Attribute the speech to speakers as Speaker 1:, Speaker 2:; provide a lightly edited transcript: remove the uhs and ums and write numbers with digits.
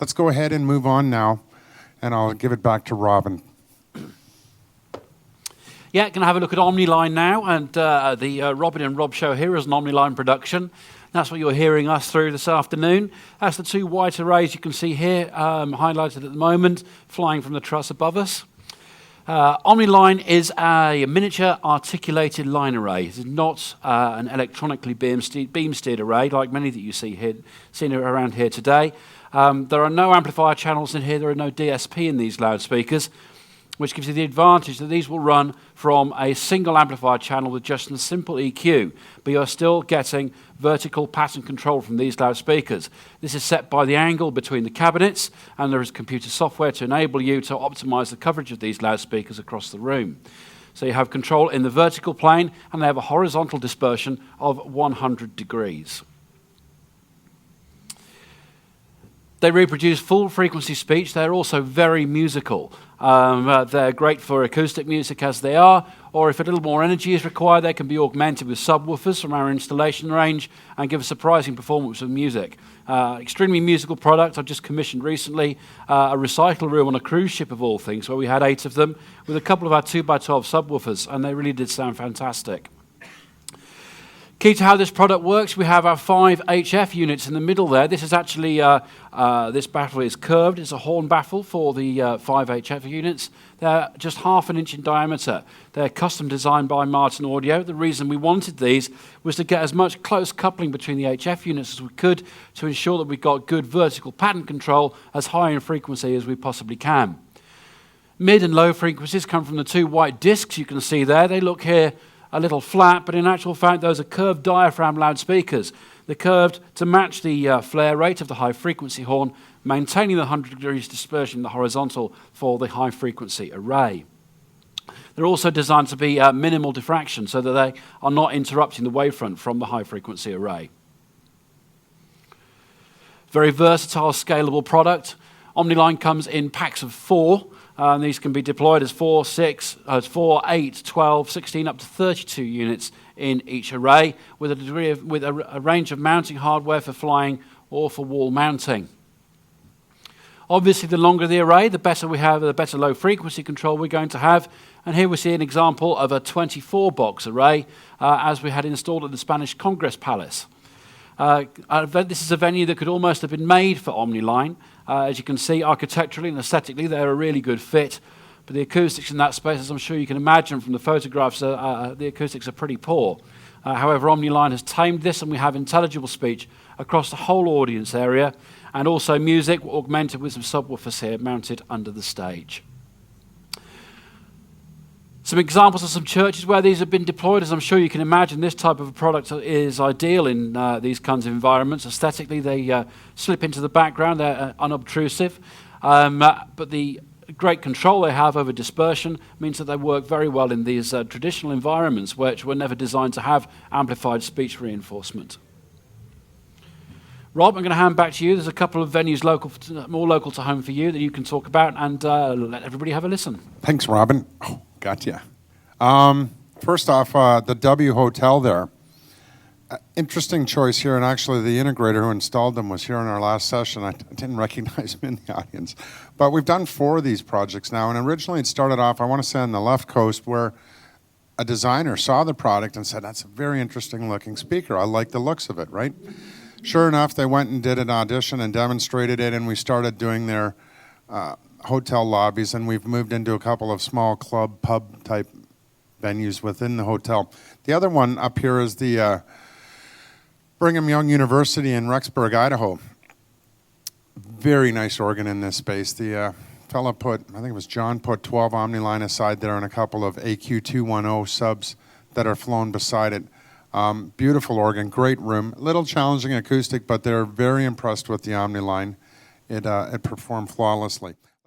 Speaker 1: let's go ahead and move on now, and I'll give it back to Robin.
Speaker 2: Yeah, going to have a look at OmniLine now, and the Robin and Rob show here is an OmniLine production. That's what you're hearing us through this afternoon. That's the two white arrays you can see here, highlighted at the moment, flying from the truss above us. OmniLine is a miniature articulated line array. It's not an electronically beam-steered array like many that you seen around here today. There are no amplifier channels in here. There are no DSP in these loudspeakers, which gives you the advantage that these will run from a single amplifier channel with just a simple EQ, but you're still getting vertical pattern control from these loudspeakers. This is set by the angle between the cabinets, and there is computer software to enable you to optimize the coverage of these loudspeakers across the room. So you have control in the vertical plane, and they have a horizontal dispersion of 100 degrees. They reproduce full frequency speech. They're also very musical. They're great for acoustic music as they are, or if a little more energy is required, they can be augmented with subwoofers from our installation range and give a surprising performance of music. Extremely musical product. I've just commissioned recently a recycle room on a cruise ship of all things, where we had 8 of them with a couple of our 2x12 subwoofers, and they really did sound fantastic. Key to how this product works, we have our 5 HF units in the middle there. This is actually, this baffle is curved. It's a horn baffle for the 5 HF units. They're just 1/2 inch in diameter. They're custom designed by Martin Audio. The reason we wanted these was to get as much close coupling between the HF units as we could to ensure that we got good vertical pattern control as high in frequency as we possibly can. Mid and low frequencies come from the 2 white discs you can see there. They look here a little flat, but in actual fact, those are curved diaphragm loudspeakers. They're curved to match the flare rate of the high-frequency horn, maintaining the 100 degrees dispersion in the horizontal for the high-frequency array. They're also designed to be minimal diffraction, so that they are not interrupting the wavefront from the high-frequency array. Very versatile, scalable product. OmniLine comes in packs of 4. These can be deployed as 4, 8, 12, 16, up to 32 units in each array, with a range of mounting hardware for flying or for wall mounting. Obviously, the longer the array, the better we have, the better low frequency control we're going to have. And here we see an example of a 24-box array, as we had installed at the Spanish Congress Palace. This is a venue that could almost have been made for OmniLine. As you can see, architecturally and aesthetically, they're a really good fit. But the acoustics in that space, as I'm sure you can imagine from the photographs, the acoustics are pretty poor. However, OmniLine has tamed this, and we have intelligible speech across the whole audience area, and also music augmented with some subwoofers here mounted under the stage. Some examples of some churches where these have been deployed. As I'm sure you can imagine, this type of a product is ideal in these kinds of environments. Aesthetically, they slip into the background. They're unobtrusive. But the great control they have over dispersion means that they work very well in these traditional environments, which were never designed to have amplified speech reinforcement. Rob, I'm going to hand back to you. There's a couple of venues more local to home for you that you can talk about, and let everybody have a listen.
Speaker 1: Thanks, Robin. Oh, gotcha. First off, the W Hotel there. Interesting choice here, and actually the integrator who installed them was here in our last session. I didn't recognize him in the audience. But we've done 4 of these projects now, and originally it started off, I want to say, on the left coast, where a designer saw the product and said, that's a very interesting looking speaker. I like the looks of it, right? Sure enough, they went and did an audition and demonstrated it, and we started doing their hotel lobbies, and we've moved into a couple of small club, pub type venues within the hotel. The other one up here is the Brigham Young University in Rexburg, Idaho. Very nice organ in this space. The fella put, I think it was John, put 12 OmniLine aside there and a couple of AQ210 subs that are flown beside it. Beautiful organ, great room. Little challenging acoustic, but they're very impressed with the OmniLine. It performed flawlessly.